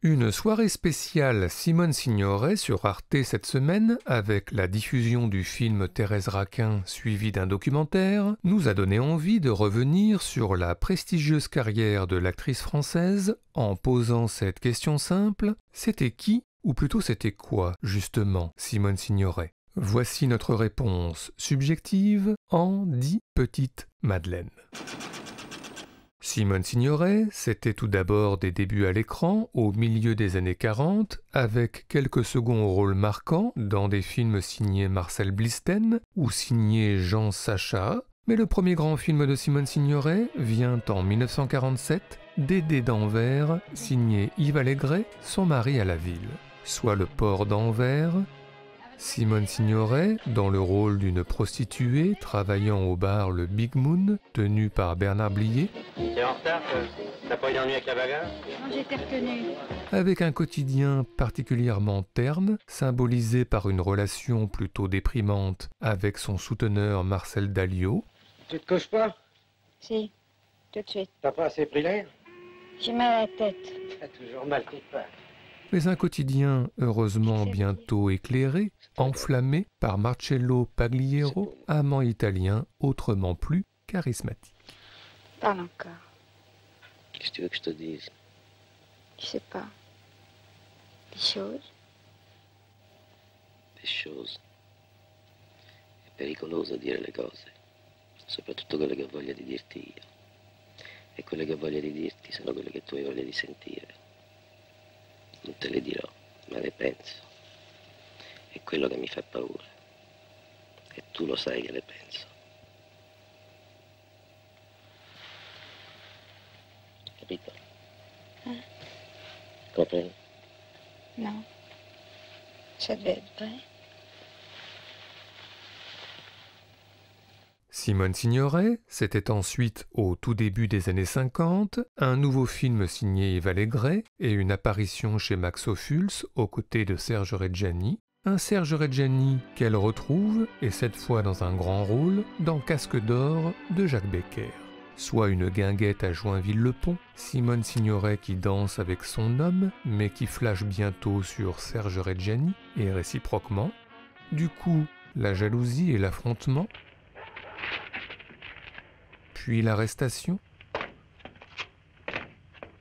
Une soirée spéciale Simone Signoret sur Arte cette semaine, avec la diffusion du film Thérèse Raquin suivi d'un documentaire, nous a donné envie de revenir sur la prestigieuse carrière de l'actrice française en posant cette question simple: c'était qui, ou plutôt c'était quoi, justement, Simone Signoret? Voici notre réponse subjective en 10 petites madeleines. Simone Signoret, c'était tout d'abord des débuts à l'écran au milieu des années 40, avec quelques seconds rôles marquants dans des films signés Marcel Blisten ou signés Jean Sacha, mais le premier grand film de Simone Signoret vient en 1947, Dédé d'Anvers, signé Yves Allégret, son mari à la ville, soit le port d'Anvers. Simone Signoret, dans le rôle d'une prostituée travaillant au bar Le Big Moon, tenu par Bernard Blier. T'es en retard, t'as pas eu d'ennui avec la bagarre? Non, j'étais retenue. Avec un quotidien particulièrement terne, symbolisé par une relation plutôt déprimante avec son souteneur Marcel Dalliot. Tu te couches pas? Si, tout de suite. T'as pas assez pris l'air? J'ai mal à la tête. T'as toujours mal quelque part. Mais un quotidien heureusement bientôt éclairé, enflammé par Marcello Pagliero, amant italien autrement plus charismatique. Parle encore. Qu'est-ce que tu veux que je te dise? Je sais pas. Des choses. Des choses. È pericoloso dire le cose, soprattutto quelle che ho voglia di dirti io. E quelle che ho voglia di dirti sono quelle che tu hai voglia di sentire. Non te le dirò, ma le penso. È quello che mi fa paura. E tu lo sai che le penso. Capito? Compri? Non. Ça devait être vrai. Simone Signoret, c'était ensuite, au tout début des années 50, un nouveau film signé Yves Allégret et une apparition chez Max Ophuls aux côtés de Serge Reggiani. Un Serge Reggiani qu'elle retrouve, et cette fois dans un grand rôle, dans Casque d'or de Jacques Becker. Soit une guinguette à Joinville-le-Pont, Simone Signoret qui danse avec son homme, mais qui flash bientôt sur Serge Reggiani, et réciproquement. Du coup, la jalousie et l'affrontement, puis l'arrestation,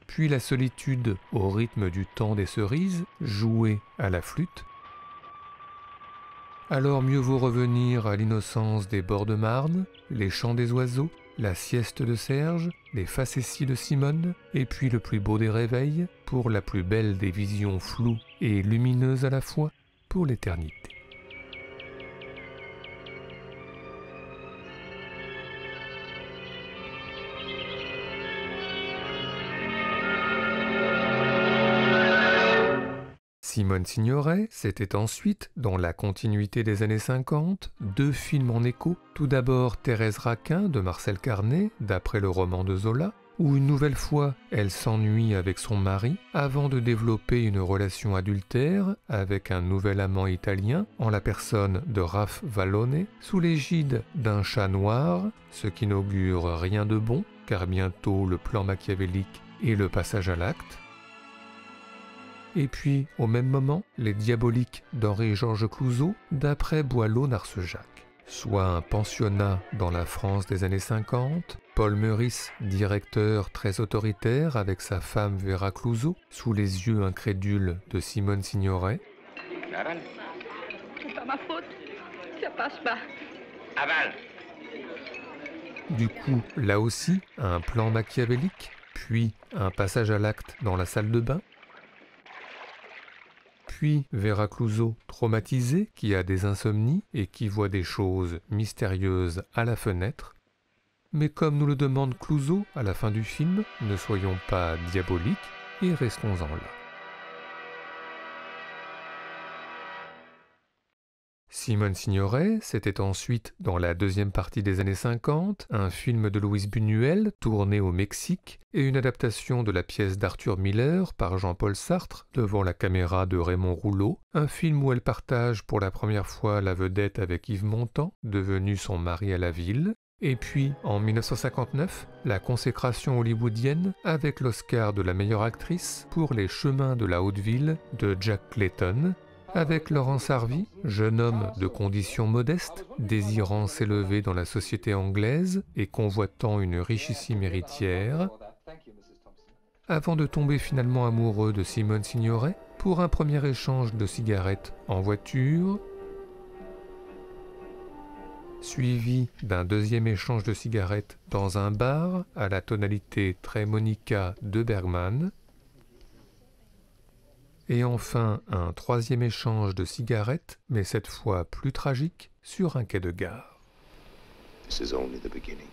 puis la solitude au rythme du temps des cerises, jouée à la flûte. Alors mieux vaut revenir à l'innocence des bords de Marne, les chants des oiseaux, la sieste de Serge, les facéties de Simone, et puis le plus beau des réveils, pour la plus belle des visions floues et lumineuses à la fois, pour l'éternité. Simone Signoret, c'était ensuite, dans la continuité des années 50, 2 films en écho. Tout d'abord Thérèse Raquin de Marcel Carné, d'après le roman de Zola, où une nouvelle fois elle s'ennuie avec son mari avant de développer une relation adultère avec un nouvel amant italien en la personne de Raph Vallone, sous l'égide d'un chat noir, ce qui n'augure rien de bon, car bientôt le plan machiavélique et le passage à l'acte. Et puis, au même moment, Les Diaboliques d'Henri-Georges Clouzot, d'après Boileau-Narcejac. Soit un pensionnat dans la France des années 50, Paul Meurice, directeur très autoritaire avec sa femme Vera Clouzot, sous les yeux incrédules de Simone Signoret. Aval. C'est pas ma faute. Ça passe pas. Aval. Du coup, là aussi, un plan machiavélique, puis un passage à l'acte dans la salle de bain. Puis Vera Clouzot, traumatisée, qui a des insomnies et qui voit des choses mystérieuses à la fenêtre. Mais comme nous le demande Clouzot à la fin du film, ne soyons pas diaboliques et restons-en là. Simone Signoret, c'était ensuite, dans la deuxième partie des années 50, un film de Luis Buñuel tourné au Mexique et une adaptation de la pièce d'Arthur Miller par Jean-Paul Sartre devant la caméra de Raymond Rouleau, un film où elle partage pour la première fois la vedette avec Yves Montand, devenu son mari à la ville, Et puis, en 1959, la consécration hollywoodienne avec l'Oscar de la meilleure actrice pour Les Chemins de la Haute Ville de Jack Clayton, avec Laurence Harvey, jeune homme de conditions modestes, désirant s'élever dans la société anglaise et convoitant une richissime héritière, avant de tomber finalement amoureux de Simone Signoret pour un premier échange de cigarettes en voiture, suivi d'un deuxième échange de cigarettes dans un bar à la tonalité très Monica de Bergman, et enfin un troisième échange de cigarettes, mais cette fois plus tragique, sur un quai de gare. This is only the beginning.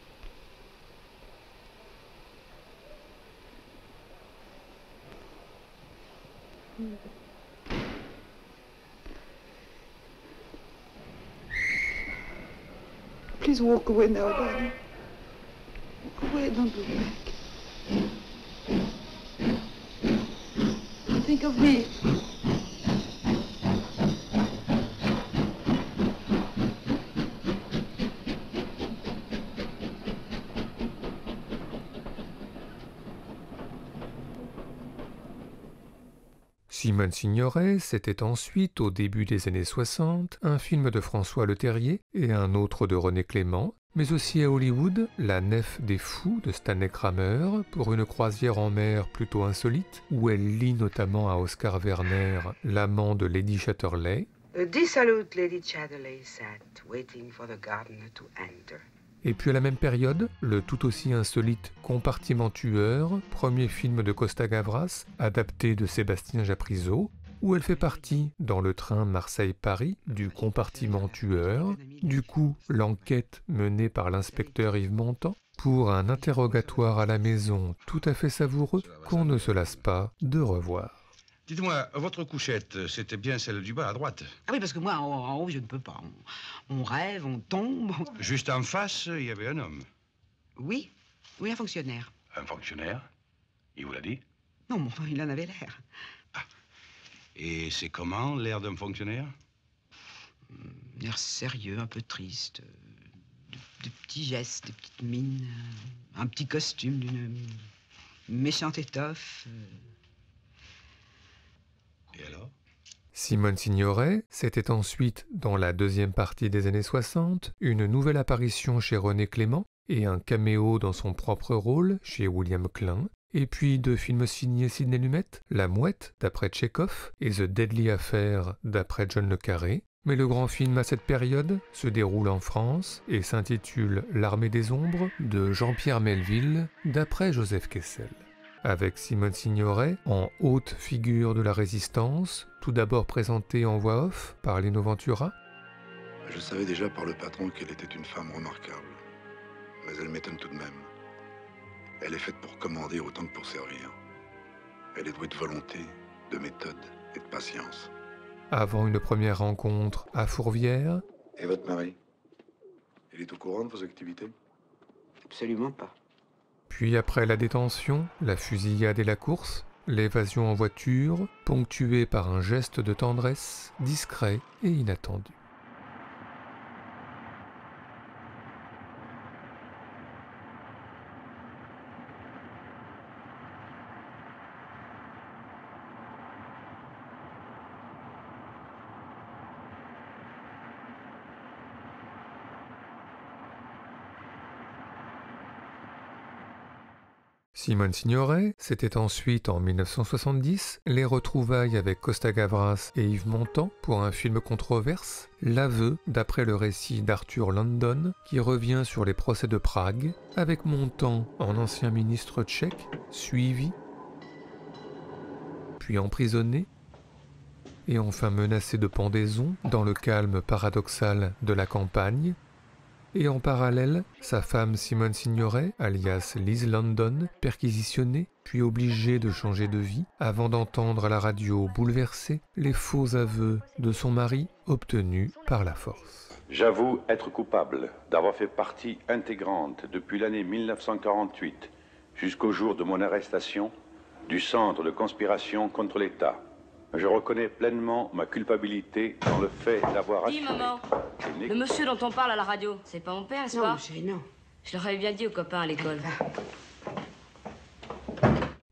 Please walk away now, darling. Walk away, don't look back. Think of me. Simone Signoret, c'était ensuite, au début des années 60, un film de François Leterrier et un autre de René Clément, mais aussi à Hollywood, La Nef des Fous de Stanley Kramer, pour une croisière en mer plutôt insolite, où elle lit notamment à Oscar Werner l'amant de Lady Chatterley. The dissolute Lady Chatterley sat, waiting for the gardener to enter. Et puis à la même période, le tout aussi insolite Compartiment tueur, premier film de Costa Gavras, adapté de Sébastien Japrisot, où elle fait partie, dans le train Marseille-Paris, du compartiment tueur, du coup l'enquête menée par l'inspecteur Yves Montand, pour un interrogatoire à la maison tout à fait savoureux qu'on ne se lasse pas de revoir. Dites-moi, votre couchette, c'était bien celle du bas à droite? Ah oui, parce que moi, en haut, je ne peux pas. On rêve, on tombe. Juste en face, il y avait un homme. Oui, oui, un fonctionnaire. Un fonctionnaire? Il vous l'a dit? Non, mais enfin, il en avait l'air. Ah. Et c'est comment, l'air d'un fonctionnaire? L'air sérieux, un peu triste. De petits gestes, des petites mines. Un petit costume d'une méchante étoffe. Et alors? Simone Signoret, c'était ensuite, dans la deuxième partie des années 60, une nouvelle apparition chez René Clément et un caméo dans son propre rôle chez William Klein, et puis deux films signés Sidney Lumet, La Mouette d'après Tchekhov et The Deadly Affair d'après John le Carré. Mais le grand film à cette période se déroule en France et s'intitule L'Armée des Ombres de Jean-Pierre Melville d'après Joseph Kessel. Avec Simone Signoret en haute figure de la résistance, tout d'abord présentée en voix off par Lino Ventura. Je savais déjà par le patron qu'elle était une femme remarquable. Mais elle m'étonne tout de même. Elle est faite pour commander autant que pour servir. Elle est douée de volonté, de méthode et de patience. Avant une première rencontre à Fourvière. Et votre mari? Il est au courant de vos activités? Absolument pas. Puis après la détention, la fusillade et la course, l'évasion en voiture, ponctuée par un geste de tendresse discret et inattendu. Simone Signoret, c'était ensuite en 1970 les retrouvailles avec Costa Gavras et Yves Montand pour un film controverse, L'Aveu d'après le récit d'Arthur London qui revient sur les procès de Prague avec Montand en ancien ministre tchèque, suivi, puis emprisonné et enfin menacé de pendaison dans le calme paradoxal de la campagne. Et en parallèle, sa femme Simone Signoret, alias Liz London, perquisitionnée, puis obligée de changer de vie, avant d'entendre à la radio bouleversée les faux aveux de son mari obtenus par la force. J'avoue être coupable d'avoir fait partie intégrante depuis l'année 1948 jusqu'au jour de mon arrestation du centre de conspiration contre l'État. Je reconnais pleinement ma culpabilité dans le fait d'avoir Dis, maman, le monsieur dont on parle à la radio, c'est pas mon père, n'est-ce pas? Non, chérie, non. Je leur avais bien dit aux copains à l'école.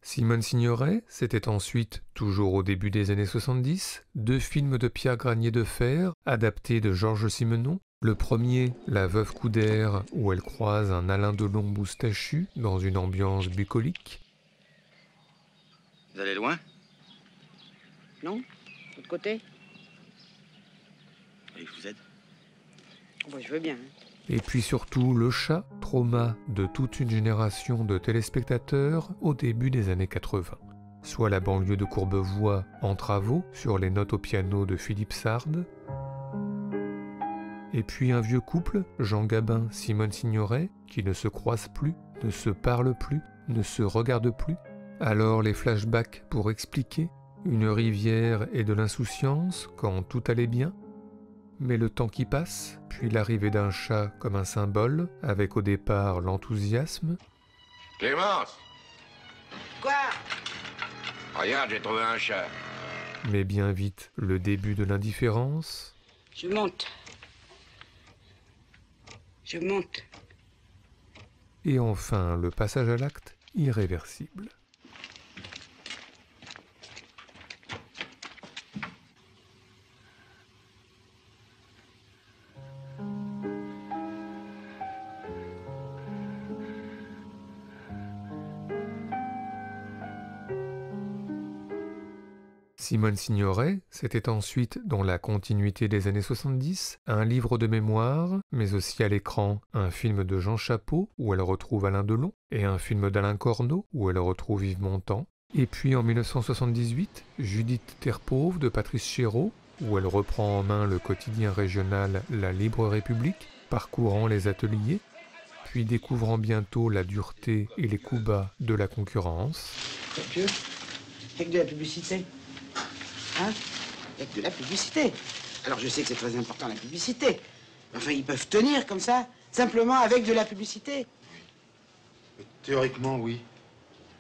Simone Signoret, c'était ensuite, toujours au début des années 70, 2 films de Pierre Granier de Fer, adaptés de Georges Simenon. Le premier, La Veuve Coudert, où elle croise un Alain Delon moustachu dans une ambiance bucolique. Vous allez loin? Non? De l'autre côté? Et je vous aide? Bon, je veux bien. Et puis surtout Le Chat, trauma de toute une génération de téléspectateurs au début des années 80. Soit la banlieue de Courbevoie en travaux sur les notes au piano de Philippe Sard. Et puis un vieux couple, Jean Gabin, Simone Signoret, qui ne se croisent plus, ne se parlent plus, ne se regardent plus. Alors les flashbacks pour expliquer, une rivière et de l'insouciance quand tout allait bien. Mais le temps qui passe, puis l'arrivée d'un chat comme un symbole, avec au départ l'enthousiasme. Clémence! Quoi? Regarde, j'ai trouvé un chat. Mais bien vite, le début de l'indifférence. Je monte. Je monte. Et enfin, le passage à l'acte irréversible. Simone Signoret, c'était ensuite, dans la continuité des années 70, un livre de mémoire, mais aussi à l'écran, un film de Jean Chapeau, où elle retrouve Alain Delon, et un film d'Alain Corneau, où elle retrouve Yves Montand. Et puis en 1978, Judith Terre-Pauvre de Patrice Chéreau, où elle reprend en main le quotidien régional La Libre République, parcourant les ateliers, puis découvrant bientôt la dureté et les coups bas de la concurrence. C'est que avec de la publicité. Hein? Avec de la publicité. Alors je sais que c'est très important la publicité. Enfin, ils peuvent tenir comme ça, simplement avec de la publicité. Théoriquement, oui.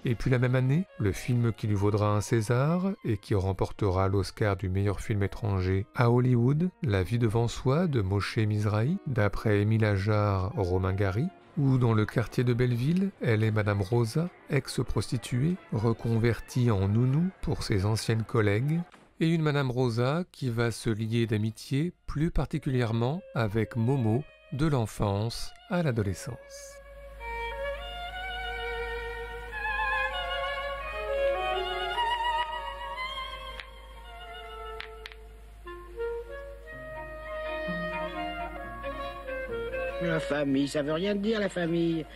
Et puis la même année, le film qui lui vaudra un César et qui remportera l'Oscar du meilleur film étranger à Hollywood, La vie devant soi de Moshe Mizrahi, d'après Émile Ajar, Romain Gary, où dans le quartier de Belleville, elle est Madame Rosa, ex-prostituée, reconvertie en nounou pour ses anciennes collègues, et une Madame Rosa qui va se lier d'amitié plus particulièrement avec Momo, de l'enfance à l'adolescence. La famille, ça veut rien dire, la famille.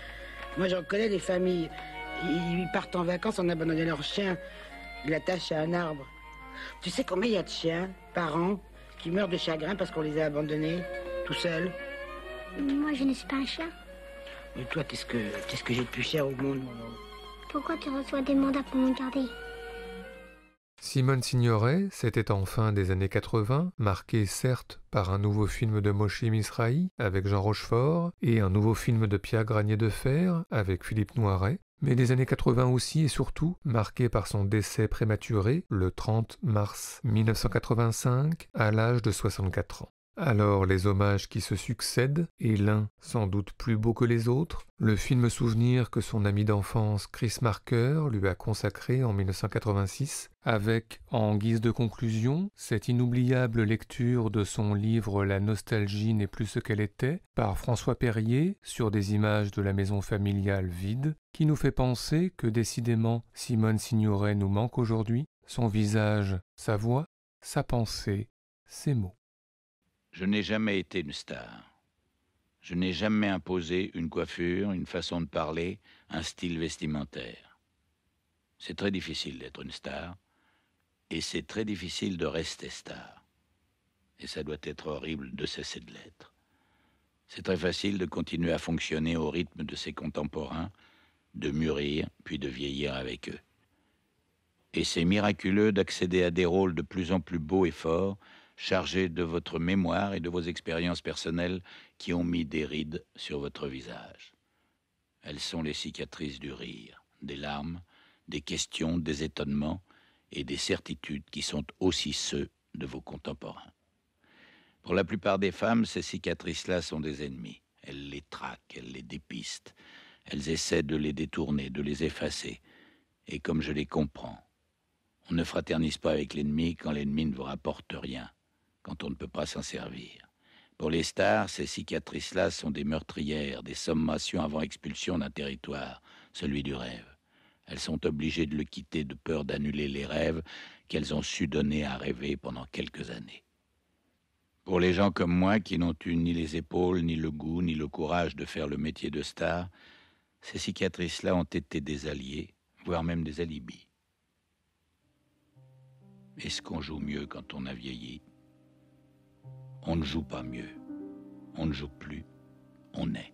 Moi, j'en connais des familles. Ils partent en vacances en abandonnant leur chien. Ils l'attachent à un arbre. Tu sais combien il y a de chiens par an qui meurent de chagrin parce qu'on les a abandonnés tout seuls? Moi, je ne suis pas un chien. Mais toi, qu'est-ce que j'ai de plus cher au monde? Pourquoi tu reçois des mandats pour me garder? Simone Signoret, c'était en fin des années 80, marquée certes par un nouveau film de Moshe Mizrahi avec Jean Rochefort et un nouveau film de Pierre Granier de Fer avec Philippe Noiret, mais les années 80 aussi et surtout marquée par son décès prématuré le 30 mars 1985 à l'âge de 64 ans. Alors les hommages qui se succèdent, et l'un sans doute plus beau que les autres, le film souvenir que son ami d'enfance Chris Marker lui a consacré en 1986, avec, en guise de conclusion, cette inoubliable lecture de son livre La nostalgie n'est plus ce qu'elle était, par François Perrier, sur des images de la maison familiale vide, qui nous fait penser que décidément Simone Signoret nous manque aujourd'hui, son visage, sa voix, sa pensée, ses mots. Je n'ai jamais été une star. Je n'ai jamais imposé une coiffure, une façon de parler, un style vestimentaire. C'est très difficile d'être une star, et c'est très difficile de rester star. Et ça doit être horrible de cesser de l'être. C'est très facile de continuer à fonctionner au rythme de ses contemporains, de mûrir, puis de vieillir avec eux. Et c'est miraculeux d'accéder à des rôles de plus en plus beaux et forts, chargés de votre mémoire et de vos expériences personnelles qui ont mis des rides sur votre visage. Elles sont les cicatrices du rire, des larmes, des questions, des étonnements et des certitudes qui sont aussi ceux de vos contemporains. Pour la plupart des femmes, ces cicatrices-là sont des ennemis. Elles les traquent, elles les dépistent. Elles essaient de les détourner, de les effacer. Et comme je les comprends, on ne fraternise pas avec l'ennemi quand l'ennemi ne vous rapporte rien, quand on ne peut pas s'en servir. Pour les stars, ces cicatrices-là sont des meurtrières, des sommations avant expulsion d'un territoire, celui du rêve. Elles sont obligées de le quitter de peur d'annuler les rêves qu'elles ont su donner à rêver pendant quelques années. Pour les gens comme moi qui n'ont eu ni les épaules, ni le goût, ni le courage de faire le métier de star, ces cicatrices-là ont été des alliés, voire même des alibis. Est-ce qu'on joue mieux quand on a vieilli? On ne joue pas mieux. On ne joue plus. On est.